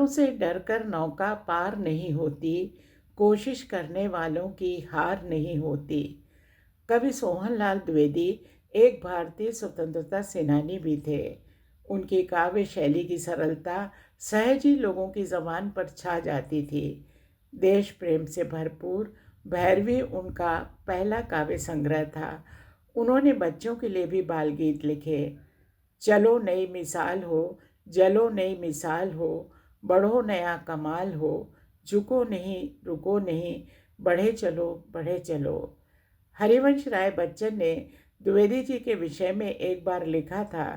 तूफानों से डरकर नौका पार नहीं होती, कोशिश करने वालों की हार नहीं होती। कवि सोहनलाल द्विवेदी एक भारतीय स्वतंत्रता सेनानी भी थे। उनकी काव्य शैली की सरलता सहज ही लोगों की ज़बान पर छा जाती थी। देश प्रेम से भरपूर भैरवी उनका पहला काव्य संग्रह था। उन्होंने बच्चों के लिए भी बाल गीत लिखे। चलो नई मिसाल हो, जलो नई मिसाल हो, बढ़ो नया कमाल हो, झुको नहीं रुको नहीं, बढ़े चलो बढ़े चलो। हरिवंश राय बच्चन ने द्विवेदी जी के विषय में एक बार लिखा था,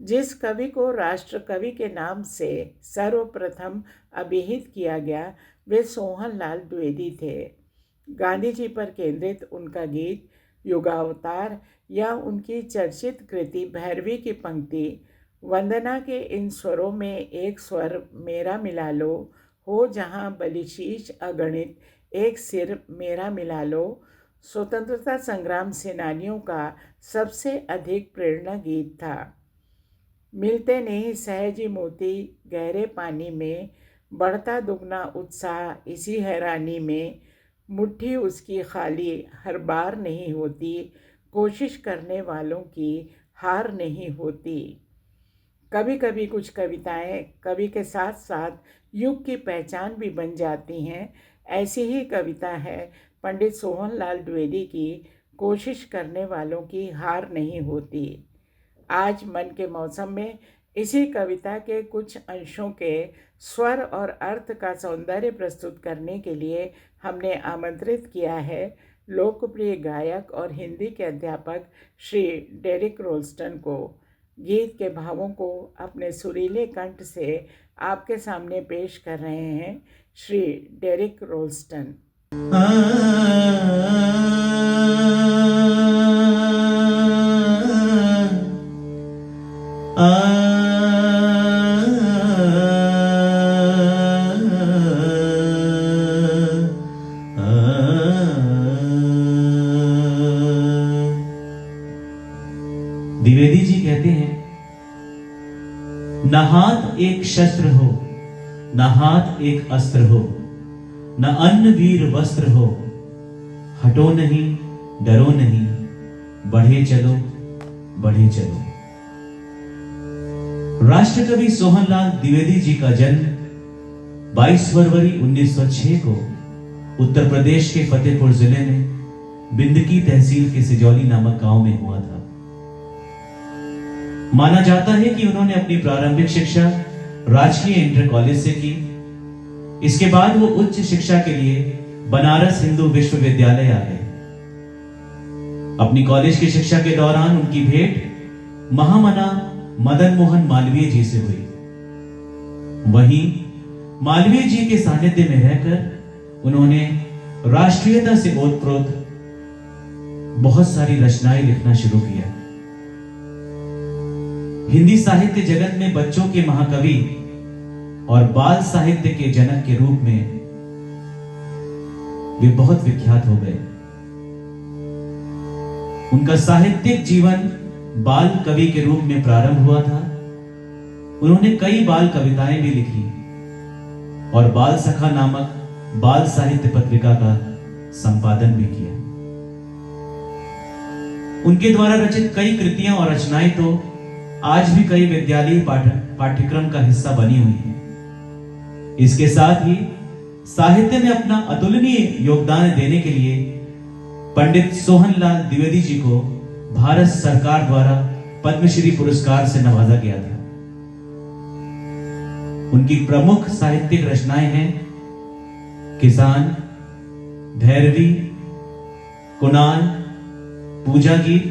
जिस कवि को राष्ट्र कवि के नाम से सर्वप्रथम अभिहित किया गया वे सोहनलाल द्विवेदी थे। गांधी जी पर केंद्रित उनका गीत युगावतार या उनकी चर्चित कृति भैरवी की पंक्ति, वंदना के इन स्वरों में एक स्वर मेरा मिला लो, हो जहाँ बलिशीष अगणित एक सिर मेरा मिला लो, स्वतंत्रता संग्राम सेनानियों का सबसे अधिक प्रेरणा गीत था। मिलते नहीं सहज मोती गहरे पानी में, बढ़ता दुगना उत्साह इसी हैरानी में, मुट्ठी उसकी खाली हर बार नहीं होती, कोशिश करने वालों की हार नहीं होती। कभी कभी कुछ कविताएं कवि के साथ साथ युग की पहचान भी बन जाती हैं। ऐसी ही कविता है पंडित सोहनलाल द्विवेदी की कोशिश करने वालों की हार नहीं होती। आज मन के मौसम में इसी कविता के कुछ अंशों के स्वर और अर्थ का सौंदर्य प्रस्तुत करने के लिए हमने आमंत्रित किया है लोकप्रिय गायक और हिंदी के अध्यापक श्री डेरिक रोल्स्टन को। गीत के भावों को अपने सुरीले कंठ से आपके सामने पेश कर रहे हैं श्री डेरिक रोल्स्टन। द्विवेदी जी कहते हैं, न हाथ एक शस्त्र हो, न हाथ एक अस्त्र हो, न अन्न वीर वस्त्र हो, हटो नहीं डरो नहीं, बढ़े चलो बढ़े चलो। राष्ट्रकवि सोहनलाल द्विवेदी जी का जन्म 22 फरवरी 1906 को उत्तर प्रदेश के फतेहपुर जिले में बिंदकी तहसील के सिजौली नामक गांव में हुआ था। माना जाता है कि उन्होंने अपनी प्रारंभिक शिक्षा राजकीय इंटर कॉलेज से की। इसके बाद वो उच्च शिक्षा के लिए बनारस हिंदू विश्वविद्यालय आ गए। अपनी कॉलेज की शिक्षा के दौरान उनकी भेंट महामना मदन मोहन मालवीय जी से हुई। वहीं मालवीय जी के सानिध्य में रहकर उन्होंने राष्ट्रीयता से ओतप्रोत बहुत सारी रचनाएं लिखना शुरू किया। हिंदी साहित्य जगत में बच्चों के महाकवि और बाल साहित्य के जनक के रूप में वे बहुत विख्यात हो गए। उनका साहित्यिक जीवन बाल कवि के रूप में प्रारंभ हुआ था। उन्होंने कई बाल कविताएं भी लिखी और बाल सखा नामक बाल साहित्य पत्रिका का संपादन भी किया। उनके द्वारा रचित कई कृतियां और रचनाएं तो आज भी कई विद्यालयी पाठ्यक्रम का हिस्सा बनी हुई है। इसके साथ ही साहित्य में अपना अतुलनीय योगदान देने के लिए पंडित सोहनलाल द्विवेदी जी को भारत सरकार द्वारा पद्मश्री पुरस्कार से नवाजा गया था। उनकी प्रमुख साहित्यिक रचनाएं हैं किसान, भैरवी, कुणाल, पूजा गीत,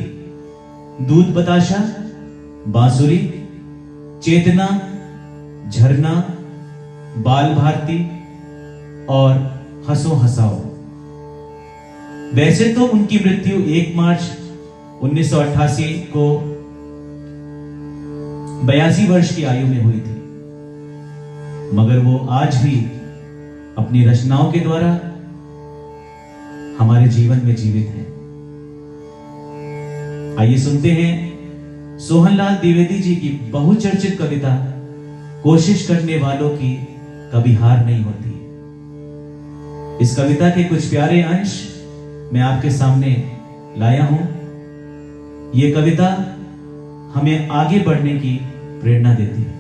दूध बताशा, बांसुरी, चेतना, झरना, बाल भारती और हंसो हंसाओ। वैसे तो उनकी मृत्यु 1 मार्च 1988 को 82 वर्ष की आयु में हुई थी, मगर वो आज भी अपनी रचनाओं के द्वारा हमारे जीवन में जीवित हैं। आइए सुनते हैं सोहनलाल द्विवेदी जी की बहुचर्चित कविता कोशिश करने वालों की कभी हार नहीं होती। इस कविता के कुछ प्यारे अंश मैं आपके सामने लाया हूं। ये कविता हमें आगे बढ़ने की प्रेरणा देती है।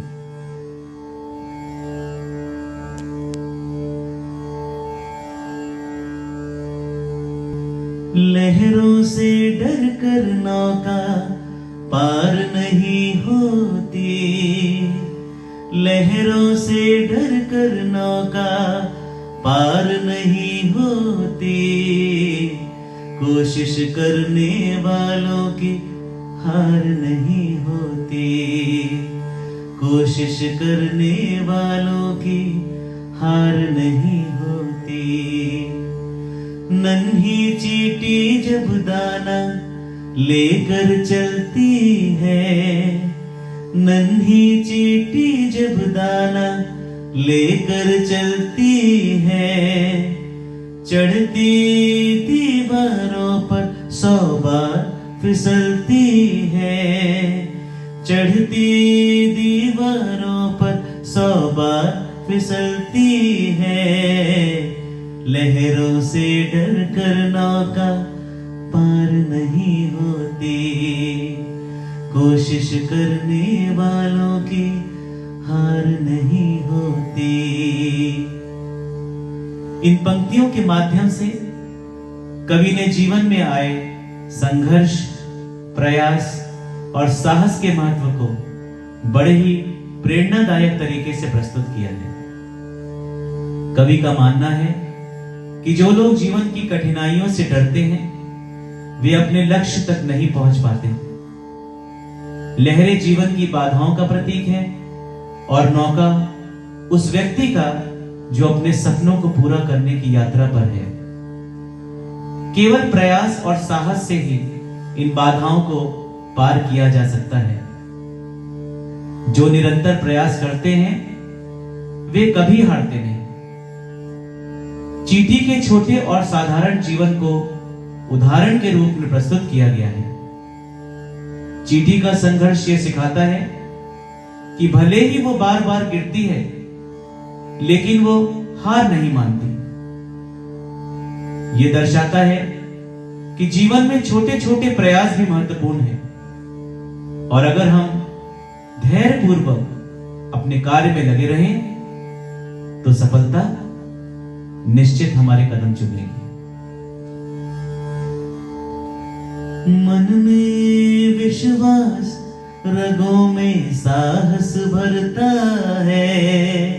लहरों से डर कर नौका पार नहीं होती, लहरों से डर कर नौका पार नहीं होती, कोशिश करने वालों की हार नहीं होती, कोशिश करने वालों की हार नहीं होती। नन्ही चींटी जब दाना लेकर चलती है, नन्ही चींटी जब दाना लेकर चलती है, चढ़ती दीवारों पर 100 बार फिसलती है, चढ़ती दीवारों पर 100 बार फिसलती है, लहरों से डर कर नौका पार नहीं होती, कोशिश करने वालों की हार नहीं होती। इन पंक्तियों के माध्यम से कवि ने जीवन में आए संघर्ष, प्रयास और साहस के महत्व को बड़े ही प्रेरणादायक तरीके से प्रस्तुत किया है। कवि का मानना है कि जो लोग जीवन की कठिनाइयों से डरते हैं वे अपने लक्ष्य तक नहीं पहुंच पाते। लहरें जीवन की बाधाओं का प्रतीक है और नौका उस व्यक्ति का जो अपने सपनों को पूरा करने की यात्रा पर है। केवल प्रयास और साहस से ही इन बाधाओं को पार किया जा सकता है। जो निरंतर प्रयास करते हैं वे कभी हारते नहीं। चींटी के छोटे और साधारण जीवन को उदाहरण के रूप में प्रस्तुत किया गया है। चींटी का संघर्ष यह सिखाता है कि भले ही वो बार बार गिरती है लेकिन वो हार नहीं मानती। ये दर्शाता है कि जीवन में छोटे छोटे प्रयास भी महत्वपूर्ण हैं और अगर हम धैर्यपूर्वक अपने कार्य में लगे रहें तो सफलता निश्चित हमारे कदम चुमेगी। मन में विश्वास रगों में साहस भरता है,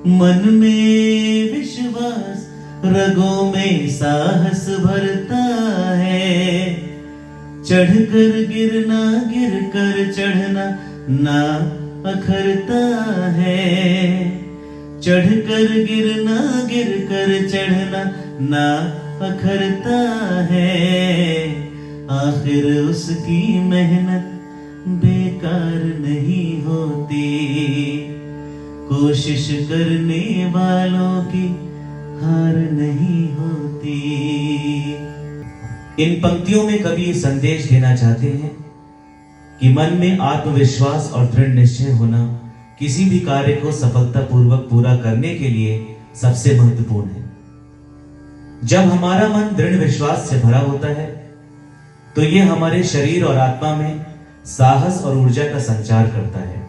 मन में विश्वास रगों में साहस भरता है, चढ़कर गिरना गिर कर चढ़ना ना अखरता है, चढ़कर गिरना गिर कर चढ़ना ना अखरता है, आखिर उसकी मेहनत बेकार नहीं होती, कोशिश करने वालों की हार नहीं होती। इन पंक्तियों में कवि ये संदेश देना चाहते हैं कि मन में आत्मविश्वास और दृढ़ निश्चय होना किसी भी कार्य को सफलतापूर्वक पूरा करने के लिए सबसे महत्वपूर्ण है। जब हमारा मन दृढ़ विश्वास से भरा होता है तो ये हमारे शरीर और आत्मा में साहस और ऊर्जा का संचार करता है।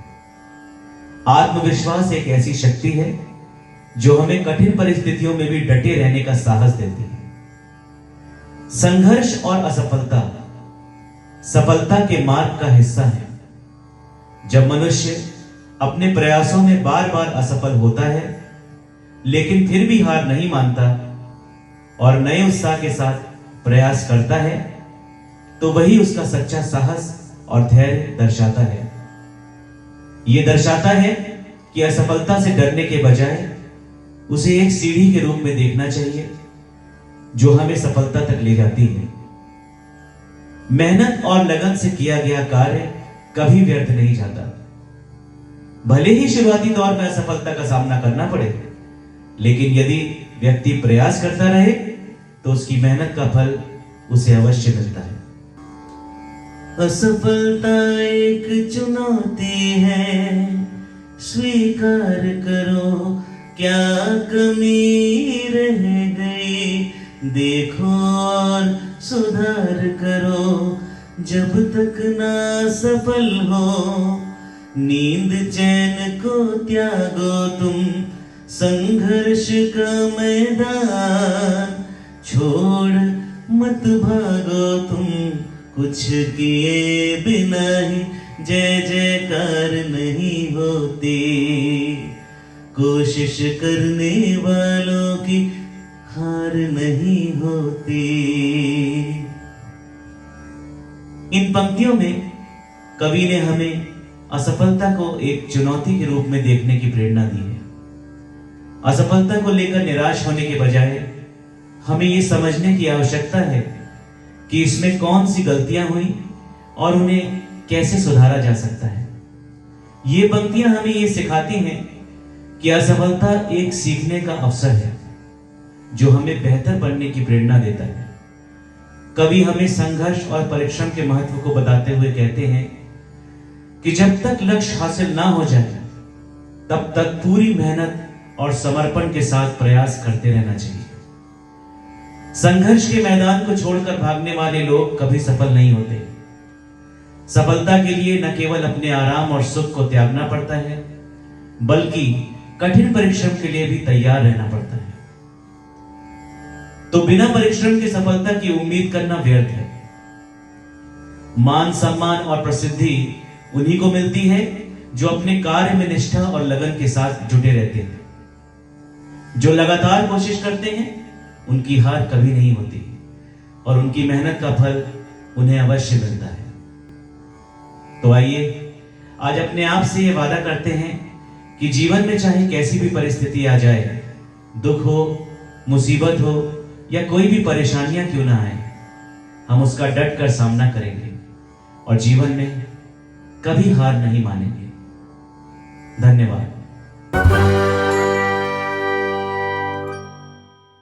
आत्मविश्वास एक ऐसी शक्ति है जो हमें कठिन परिस्थितियों में भी डटे रहने का साहस देती है। संघर्ष और असफलता सफलता के मार्ग का हिस्सा है। जब मनुष्य अपने प्रयासों में बार बार असफल होता है लेकिन फिर भी हार नहीं मानता और नए उत्साह के साथ प्रयास करता है तो वही उसका सच्चा साहस और धैर्य दर्शाता है। यह दर्शाता है कि असफलता से डरने के बजाय उसे एक सीढ़ी के रूप में देखना चाहिए जो हमें सफलता तक ले जाती है। मेहनत और लगन से किया गया कार्य कभी व्यर्थ नहीं जाता। भले ही शुरुआती दौर में असफलता का सामना करना पड़े, लेकिन यदि व्यक्ति प्रयास करता रहे तो उसकी मेहनत का फल उसे अवश्य मिलता है। असफलता एक चुनौती है, स्वीकार करो क्या कमी रह गई, देखो और सुधार करो। जब तक ना सफल हो, नींद चैन को त्यागो तुम, संघर्ष का मैदान छोड़ मत भागो तुम। कुछ किए बिना ही जय जयकार नहीं होती, कोशिश करने वालों की हार नहीं होती। इन पंक्तियों में कवि ने हमें असफलता को एक चुनौती के रूप में देखने की प्रेरणा दी है। असफलता को लेकर निराश होने के बजाय हमें यह समझने की आवश्यकता है कि इसमें कौन सी गलतियां हुई और उन्हें कैसे सुधारा जा सकता है। ये पंक्तियां हमें यह सिखाती हैं कि असफलता एक सीखने का अवसर है जो हमें बेहतर बनने की प्रेरणा देता है। कवि हमें संघर्ष और परिश्रम के महत्व को बताते हुए कहते हैं कि जब तक लक्ष्य हासिल ना हो जाए तब तक पूरी मेहनत और समर्पण के साथ प्रयास करते रहना चाहिए। संघर्ष के मैदान को छोड़कर भागने वाले लोग कभी सफल नहीं होते। सफलता के लिए न केवल अपने आराम और सुख को त्यागना पड़ता है, बल्कि कठिन परिश्रम के लिए भी तैयार रहना पड़ता है। तो बिना परिश्रम के सफलता की उम्मीद करना व्यर्थ है। मान सम्मान और प्रसिद्धि उन्हीं को मिलती है जो अपने कार्य में निष्ठा और लगन के साथ जुटे रहते हैं। जो लगातार कोशिश करते हैं उनकी हार कभी नहीं होती और उनकी मेहनत का फल उन्हें अवश्य मिलता है। तो आइए आज अपने आप से यह वादा करते हैं कि जीवन में चाहे कैसी भी परिस्थिति आ जाए, दुख हो, मुसीबत हो या कोई भी परेशानियां क्यों ना आए, हम उसका डट कर सामना करेंगे और जीवन में कभी हार नहीं मानेंगे। धन्यवाद।